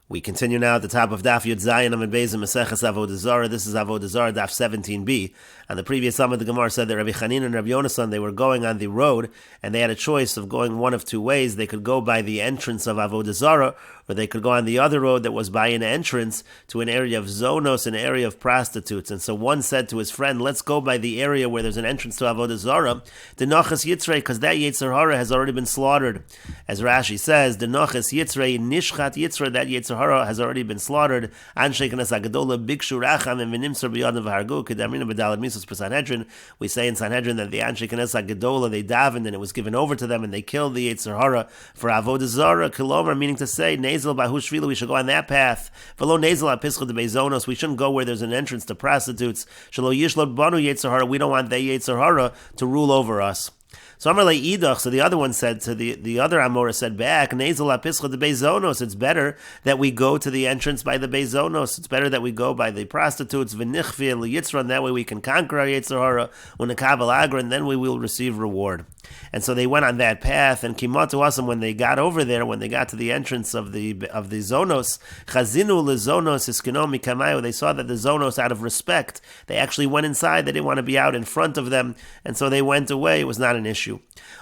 We continue now at the top of Daf Yomi Gemara Meseches Avodah Zara. This is Avodah Zarah Daf 17b. On the previous summit, the Gemara said that Rabbi Chanina and Rabbi Yonasan, they were going on the road, and they had a choice of going one of two ways. They could go by the entrance of Avodah Zara, or they could go on the other road that was by an entrance to an area of zonos, an area of prostitutes. And so one said to his friend, let's go by the area where there's an entrance to Avodah Zara, Denachas Yitzrei, because that Yetzer Hara has already been slaughtered. As Rashi says, Denachas Yitzrei, Nishchat Yitzrei, that Yetzer Hara has already been slaughtered. Anshe Knesset Gadola, Bikshu Racham, and Venimser B'yadam V'hargu, Kedamina B'dalad Misos per Sanhedrin. We say in Sanhedrin that the Anshe Knesset Gadola, they davened, and it was given over to them, and they killed the Yetzer Hara for Avodah Zara, Kilomer, meaning to say, Nezel Bahu Shvila, we should go on that path. V'lo Nezel HaPischa de Bezonos, we shouldn't go where there's an entrance to prostitutes. Shelo Yishlot Banu Yetzer Hara, we don't want the Yetzer Hara to rule over us. So Amarle Idach, so the other one said to the other Amora said back, Nezel HaPischa de Bezonos, it's better that we go to the entrance by the Bezonos. It's better that we go by the prostitutes, V'nichvi and Yitzran, that way we can conquer our Yetzer Hara, Unakaval Agra, and then we will receive reward. And so they went on that path, and Kimatu Asam, when they got over there, when they got to the entrance of the Zonos, Chazinu leZonos Iskinomi Kamayo, they saw that the Zonos, out of respect, they actually went inside. They didn't want to be out in front of them, and so they went away. It was not an issue.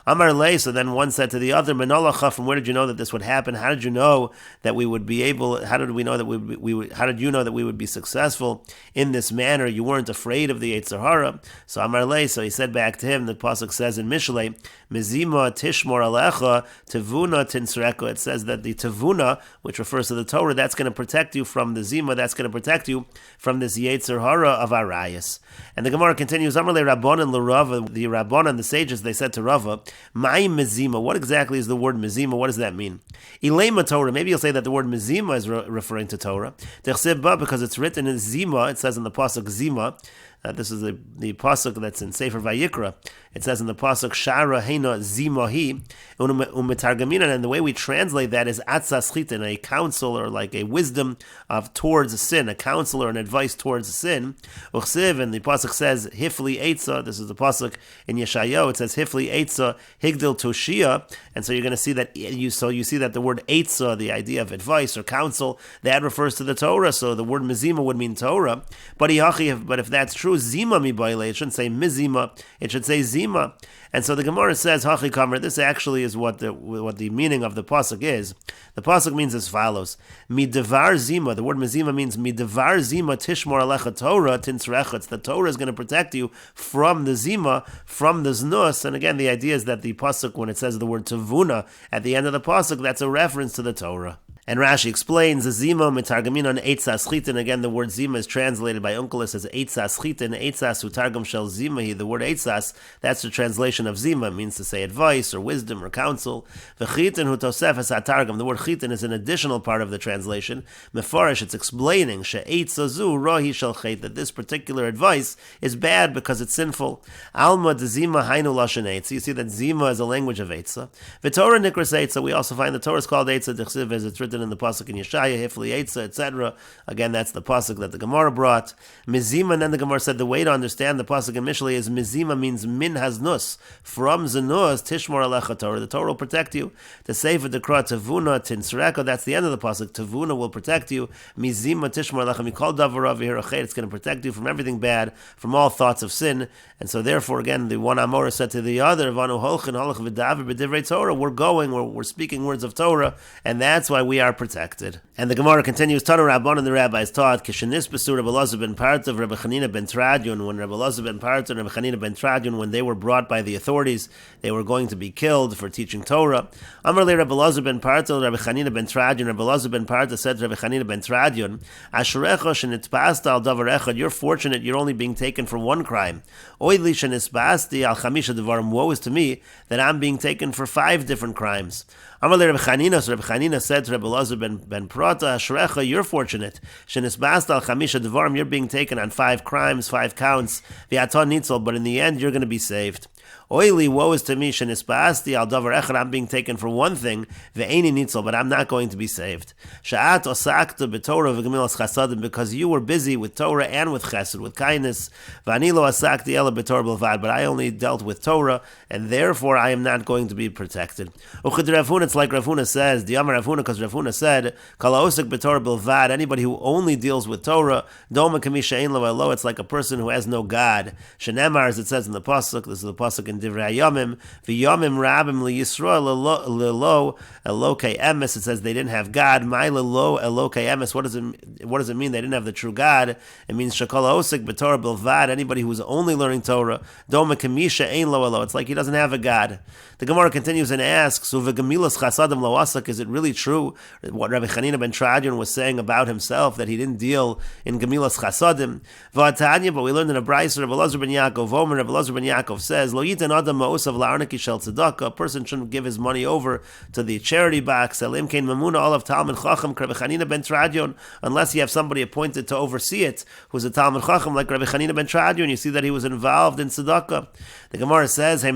Amar Lei, so then one said to the other, Menolacha, from where did you know that this would happen? How did you know that we would be able? How did we know that we would? How did you know that we would be successful in this manner? You weren't afraid of the Yetzer Hara. So Amar Lei, so he said back to him, the pasuk says in Mishlei, Mezima tishmor alecha tevuna tinsreko. It says that the tevuna, which refers to the Torah, that's going to protect you from the zima. That's going to protect you from this Yetzer Hara of Arayas. And the Gemara continues, Amar le Rabban and LeRava, the Rabban and the sages, they said to Rava, Mai mezima. What exactly is the word mezima? What does that mean? Ilema Torah. Maybe you'll say that the word mezima is referring to Torah. Because it's written in zima. It says in the pasuk zima. This is the pasuk that's in Sefer Vayikra. It says in the pasuk Shara Heina Zimahi Umetargamina, and the way we translate that is Atzas Chitin, a counsel or like a wisdom of towards sin, a counsel or an advice towards sin. Uchsiv, and the pasuk says Hifli Eitza. This is the pasuk in Yeshayahu. It says Hifli Eitza Higdil Toshia, and so you're going to see that you see that the word Eitza, the idea of advice or counsel, that refers to the Torah. So the word Mizima would mean Torah, but if that's true, Zima mibayle, it shouldn't say mizima, it should say zima. And so the Gemara says, Hachi Kamer, this actually is what the meaning of the pasuk is. The pasuk means as follows: Midavar zima. The word mizima means midavar zima tishmor alecha Torah tinsrecha. It's the Torah is going to protect you from the zima, from the znus. And again, the idea is that the pasuk, when it says the word tavuna at the end of the pasuk, that's a reference to the Torah. And Rashi explains, Zima mitargamin on eitzas chitin. Again, the word zima is translated by Onkelos as eitzas chitin. Eitzas utargam shel zimahi. The word eitzas, that's the translation of zima. It means to say advice or wisdom or counsel. V'chitin hu tosef es hatargam. The word chitin is an additional part of the translation. Mefarish, it's explaining she'eitzazu rohi shel chet, that this particular advice is bad because it's sinful. Alma de zima hainu lashon eitz. You see that zima is a language of eitza. V'torah nikras eitza. We also find the Torah is called eitza d'chsiv, as it's written in the pasuk in Yeshaya, Hifli Eitza, etc. Again, that's the pasuk that the Gemara brought. Mizima, and then the Gemara said the way to understand the pasuk in Mishlei is Mizima means min haznus. From zanus, tishmor alecha Torah. The Torah will protect you. The Sefer Dekra Tavuna Tinsreko, that's the end of the pasuk. Tavuna will protect you. Mizima tishmor alecha mikol davar over here. It's going to protect you from everything bad, from all thoughts of sin. And so therefore, again, the one Amora said to the other, Vanu holchin halach v'davar b'divrei Torah. We're speaking words of Torah, and that's why we are protected. And the Gemara continues, Tanu Rabban, and the rabbis taught, Kishanis Besur Rabbi Elazar ben Parta, Rabbi Chanina ben Tradion, when Rabbi Elazar ben Parta and Rabbi Chanina ben Tradion, when they were brought by the authorities, they were going to be killed for teaching Torah. Amarle Rabbi Elazar ben Parta, Rabbi Chanina ben Tradion, Rabbi Elazar ben Parta said to Rabbi Chanina ben Tradion, Asherecha shenitpasta al davar echad, you're fortunate, you're only being taken for one crime. Oidli shenitpasti al chamisha devarim, woe is to me that I'm being taken for 5 different crimes. Amarle Rabbi Chanina, so Rabbi Chanina said to Rabbi Elazar ben Prata, Ashrecha, you're fortunate. Shenisbast al chamisha devarim, you're being taken on 5 crimes, 5 counts. V'aton nitzol, but in the end, you're going to be saved. Oily, woe is to me, shenispaasti al davar echad, I'm being taken for one thing, ve'eni nitzel, but I'm not going to be saved. Sha'at osakta b'torah v'gemilas chasadim, because you were busy with Torah and with chesed, with kindness. V'ani lo asakti ela b'torah b'lvad, but I only dealt with Torah, and therefore I am not going to be protected. Uchid Rav Huna, it's like Rav Huna says, Diyamar Rav Huna, because Rav Huna said, Kala osik b'torah b'lvad, anybody who only deals with Torah, doma kamisha ein lo elo, it's like a person who has no God. Shenemar, as it says in the pasuk, this is the pasuk in Divrei Yomim, v'yomim rabim liyisrael lelo elokei emes. It says they didn't have God. My lelo elokei emes. What does it mean? They didn't have the true God. It means shakol osik b'torah bilvad. Anybody who's only learning Torah, doma kamisha ein lo elo. It's like he doesn't have a God. The Gemara continues and asks, so v'gemilas chasadim lo asak. Is it really true what Rabbi Chanina ben Tradion was saying about himself, that he didn't deal in gemilas chasadim? V'atanya, but we learned in a brayso, Rabbi Elazar ben Yaakov, Rabbi Elazar ben Yaakov says, lo yitan adam ma'osav la'arnaki shel tzedakah. A person shouldn't give his money over to the charity box. Elim kein mamuna olav talmud chacham Rabbi Chanina ben Tradion, unless you have somebody appointed to oversee it, who's a talmud chacham like Rabbi Chanina ben Tradion. You see that he was involved in tzedakah. The Gemara says, it's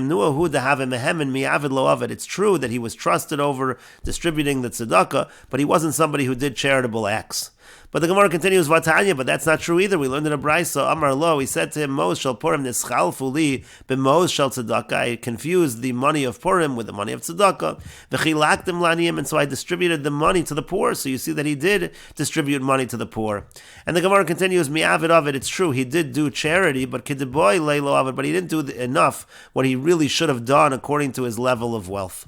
true that he was trusted over distributing the tzedakah, but he wasn't somebody who did charitable acts. But the Gemara continues, Vatanya, but that's not true either. We learned in a brayso, Amar Lo, he said to him, Mos shall Purim nischalfu li b'mos shall tzedakah. I confused the money of Purim with the money of tzedakah. V'chilaktim laniyim, and so I distributed the money to the poor. So you see that he did distribute money to the poor. And the Gemara continues, Mi'avid of it, it's true, he did do charity, but kideboy leilo of it, but he didn't do enough what he really should have done according to his level of wealth.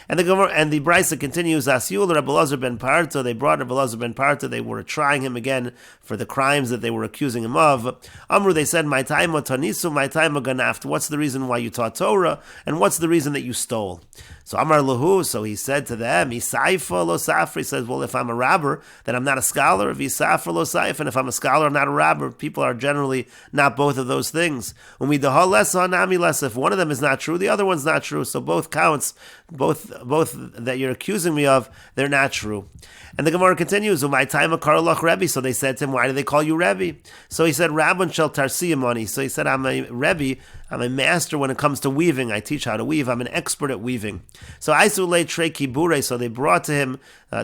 And the Gemara and the Brisa continues, Asiul Rabbi Elazar ben Parta, they brought Rabbi Elazar ben Parta, they were trying him again for the crimes that they were accusing him of. Amru, they said, my time tanisu, my time ganaft. What's the reason why you taught Torah, and what's the reason that you stole? So Amar Lahu, so he said to them, Isaifa lo safri, he says, well, if I'm a robber, then I'm not a scholar. If Isafra lo saif, and if I'm a scholar, I'm not a robber. People are generally not both of those things. If one of them is not true, the other one's not true. So both counts, both that you're accusing me of, they're not true. And the Gemara continues, my time a Karlach Rebbe. So they said to him, why do they call you Rebbe? So he said, Rabbon shel Tarsiyamani. So he said, I'm a Rebbe, I'm a master when it comes to weaving. I teach how to weave. I'm an expert at weaving. So Aisule Tre Kibure. So they brought to him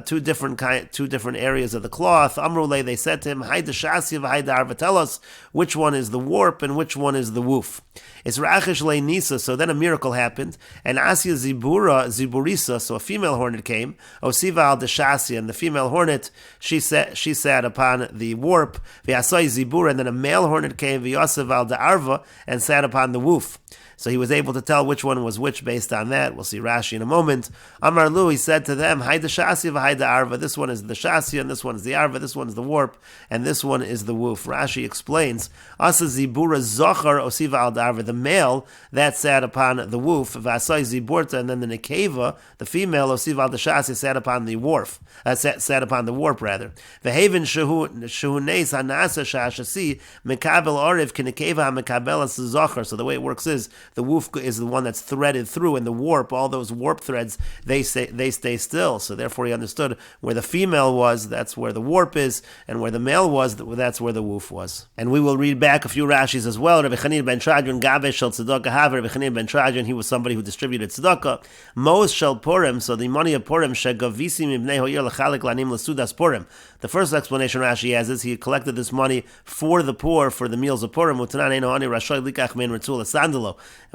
two different areas of the cloth. Amrule, they said to him, Haida Shasya v'Haida Arva. Tell us which one is the warp and which one is the woof. It's Rachish Le Nisa. So then a miracle happened, and Asya Ziburisa. So a female hornet came. Osiva al Deshasya, and the female hornet she sat upon the warp. V'Asai Zibura, and then a male hornet came. V'Yosev al Arva, and sat upon the woof. So he was able to tell which one was which based on that. We'll see Rashi in a moment. Amar Lu, he said to them, Haida Shasya v'Haida Arva. This one is the Shasya, and this one is the Arva. This one is the warp, and this one is the woof. Rashi explains, Asa Zibura Zochar Osiva al Arva. The male that sat upon the woof, Vasai Ziburta, and then the Nekeva, the female Osiva al Shasya, sat upon the warp. Sat upon the warp rather. V'Haven Shehunes Hanasa Shashasi Mekabel Oriv Kinekeva Mekabel Zochar. So the way it works is, the woof is the one that's threaded through, and the warp, all those warp threads, they stay still. So therefore he understood where the female was, that's where the warp is, and where the male was, that's where the woof was. And we will read back a few Rashis as well. Rabbi Chanina ben Tradion, Gabe shel tzedakah have. Rabbi Chanina ben Tradion, he was somebody who distributed tzedakah. Mos shel Purim, so the money of Purim, shegavisim ibnei hoyer lechalik lanim lesudas Purim. The first explanation Rashi has is he collected this money for the poor, for the meals of Purim. And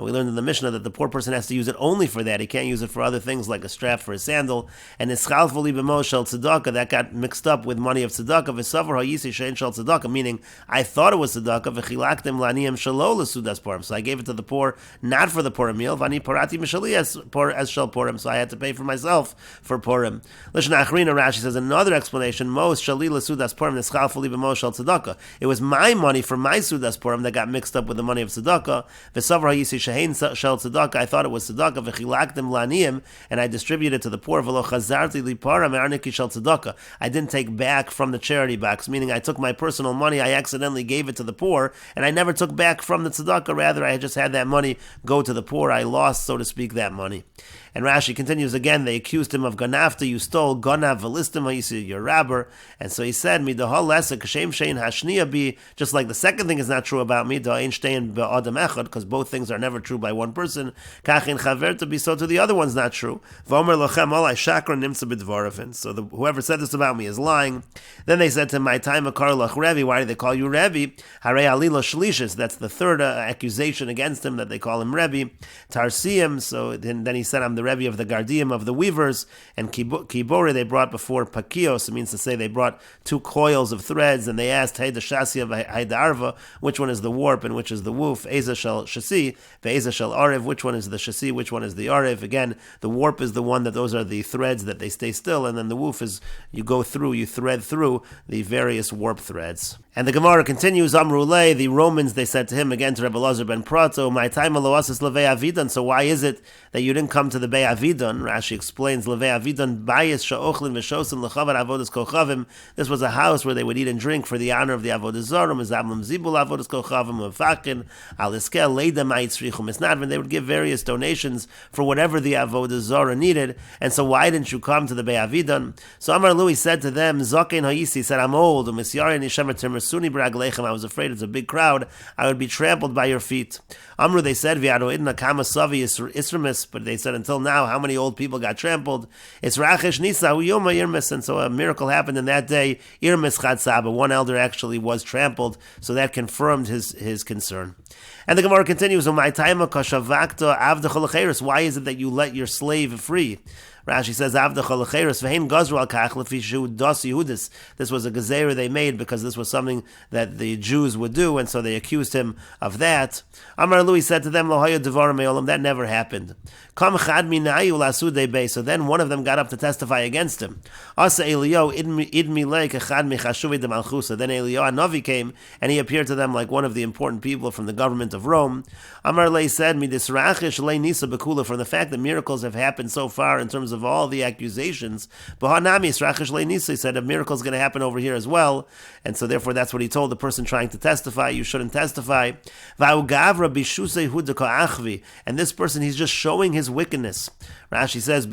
we learned in the Mishnah that the poor person has to use it only for that. He can't use it for other things like a strap for a sandal. And ischalfuli b'mo shel tzedakah, that got mixed up with money of tzedakah. V'savar ha'yisi shein shel tzedakah, meaning I thought it was tzedakah. V'chilaktem laniyim shelo l'sudas Purim. So I gave it to the poor, not for the Purim meal. V'ani parati mishali as shel Purim. So I had to pay for myself for Purim. Lishna achrina, Rashi says another explanation. Mos shali l'sudas Purim ischalfuli b'mo shel tzedakah. It was my money for my sudas Purim that got mixed up with the money of tzedakah. V'savar ha'yisi shein shel tzedakah. I thought it was tzedakah. V'chilaktem laniyim, and I distributed to the poor. V'lo chazarti li para me'arniki shel tzedakah. I didn't take back from the charity box, meaning I took my personal money, I accidentally gave it to the poor, and I never took back from the tzedakah. Rather, I just had that money go to the poor. I lost, so to speak, that money. And Rashi continues again, they accused him of ganafta, you stole, ganav velistim ha'isi, you're a robber. And so he said, midahol lesa kashem shein hashniya bi, just like the second thing is not true about me, da'ein shtein ba'adam echad, because both things are never true by one person, kachin chaverta bi, so to the other one's not true. V'omer lochem olai shakra nimtza b'dvaravin. So whoever said this about me is lying. Then they said to him, my time akar lach Rebbe, why do they call you Rebbe? Harei alila shlishis, that's the third accusation against him, that they call him Rebbe. Tarsiim, so then he said, I'm the Rebbe of the Gardiim, of the weavers. And Kibore they brought before Pakios, it means to say they brought two coils of threads, and they asked, hey, the Shasia, hey, the Arva, which one is the warp and which is the woof? Eza shel Shasi, Ve'eza shel Arev, which one is the Shasi, which one is the Arev? Again, the warp is the one that those are the threads that they stay still, and then the woof is you go through, you thread through the various warp threads. And the Gemara continues, Amrulei, the Romans, they said to him, again to Rebbe Elazar ben Prato, my time aloasis levei avidan, so why is it that you didn't come to the Bei Avidan? Rashi explains, levei avidan bayis sha'ochlin v'shosin l'chavar avodas kochavim. This was a house where they would eat and drink for the honor of the Avoda Zara, mizablam zibul avodas kochavim, ufakin, aliskel, leida ma'itzrichu misnadvin. They would give various donations for whatever the Avoda Zara needed, and so why didn't you come to the Bei Avidan? So Amar Lui said to them, Zokein ha'isi, said, I'm old, u'misyarin yishem Suni braglechem. I was afraid it's a big crowd. I would be trampled by your feet. Amru, they said, Viado idna kama savi isramis, but they said, until now, how many old people got trampled? It's rachish nisa uyoma irmis, and so a miracle happened in that day. Irmis chatzaba, one elder actually was trampled, so that confirmed his concern. And the Gemara continues, why is it that you let your slave free? Rashi says, this was a gezerah they made because this was something that the Jews would do, and so they accused him of that. Amar Lui said to them, that never happened. So then one of them got up to testify against him. Then Eliyahu Hanavi came, and he appeared to them like one of the important people from the government of Rome. Amar Lei said, from the fact that miracles have happened so far in terms of all the accusations, he said a miracle is going to happen over here as well, and so therefore that's what he told the person trying to testify, you shouldn't testify. And this person, he's just showing his wickedness. Rashi says,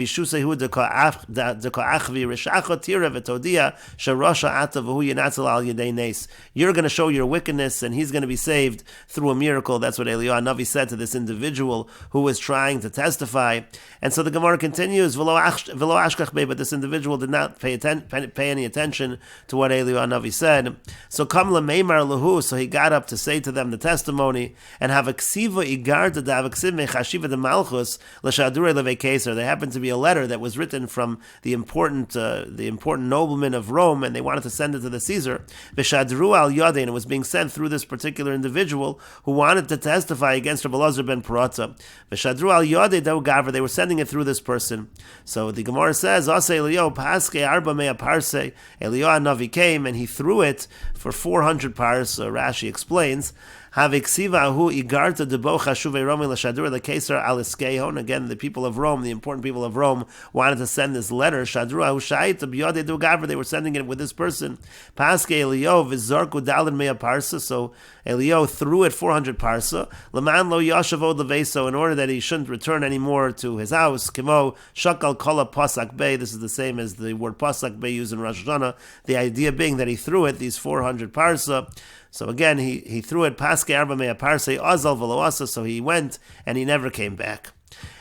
you're going to show your wickedness and he's going to be saved through a miracle. That's what Eliyahu Hanavi said to this individual who was trying to testify. And so the Gemara continues, but this individual did not pay any attention to what Eliyahu Hanavi said. So so he got up to say to them the testimony, and have a ksiva igarta da avksiv mechashiva de malchus l'shadure levekes. There happened to be a letter that was written from the important nobleman of Rome, and they wanted to send it to the Caesar. V'shadru al yadei, and it was being sent through this particular individual who wanted to testify against Rebbe Elazar ben Parata. V'shadru al yadei deu gaver, they were sending it through this person. So the Gemara says, Asa Eliyahu paske arba mea parse. Eliyahu Hanavi came and he threw it for 400 pars. Rashi explains. And again, the people of Rome, the important people of Rome, wanted to send this letter. They were sending it with this person. So Eliyahu threw it 400 parsa, in order that he shouldn't return anymore to his house. This is the same as the word pasak bay used in Rosh Hashanah. The idea being that he threw it, these 400 parsa. So again, he threw it, paske arba mea parsei azal v'lo asa, so he went and he never came back.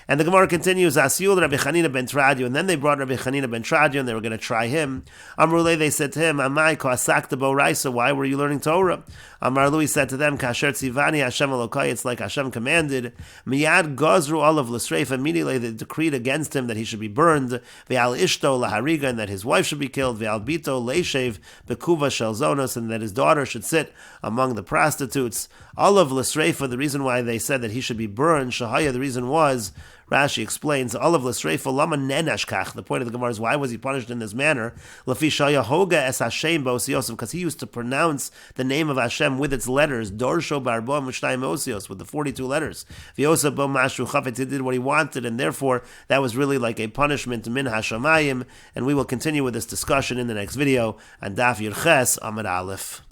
And the Gemara continues, Asiul Rabbi Chanina ben Tradio, and then they brought Rabbi Chanina ben Tradio, and they were going to try him. Amrulei, they said to him, Amai ko asakta bo raisa, why were you learning Torah? Amar Lui said to them, Kasher tzivani Hashem Elokai, it's like Hashem commanded. Miyad gozru olav l'sreif, immediately they decreed against him that he should be burned. Ve'al ishto lahariga, and that his wife should be killed. Ve'al bito leishev bekuva shel zonos, and that his daughter should sit among the prostitutes. Olav l'sreifa, the reason why they said that he should be burned, Shahaya, the reason was, Rashi explains, Olav l'sreifa lama nenashkach. The point of the Gemara is, why was he punished in this manner? Lafi shaya hoga es Hashem ba'osios, because he used to pronounce the name of Hashem with its letters, Dorsho barbo m'shnayim osios, with the 42 letters. V'yosa bo mashu chafetz, he did what he wanted, and therefore that was really like a punishment min hashamayim. And we will continue with this discussion in the next video on Daf Yud Ches Amud Aleph.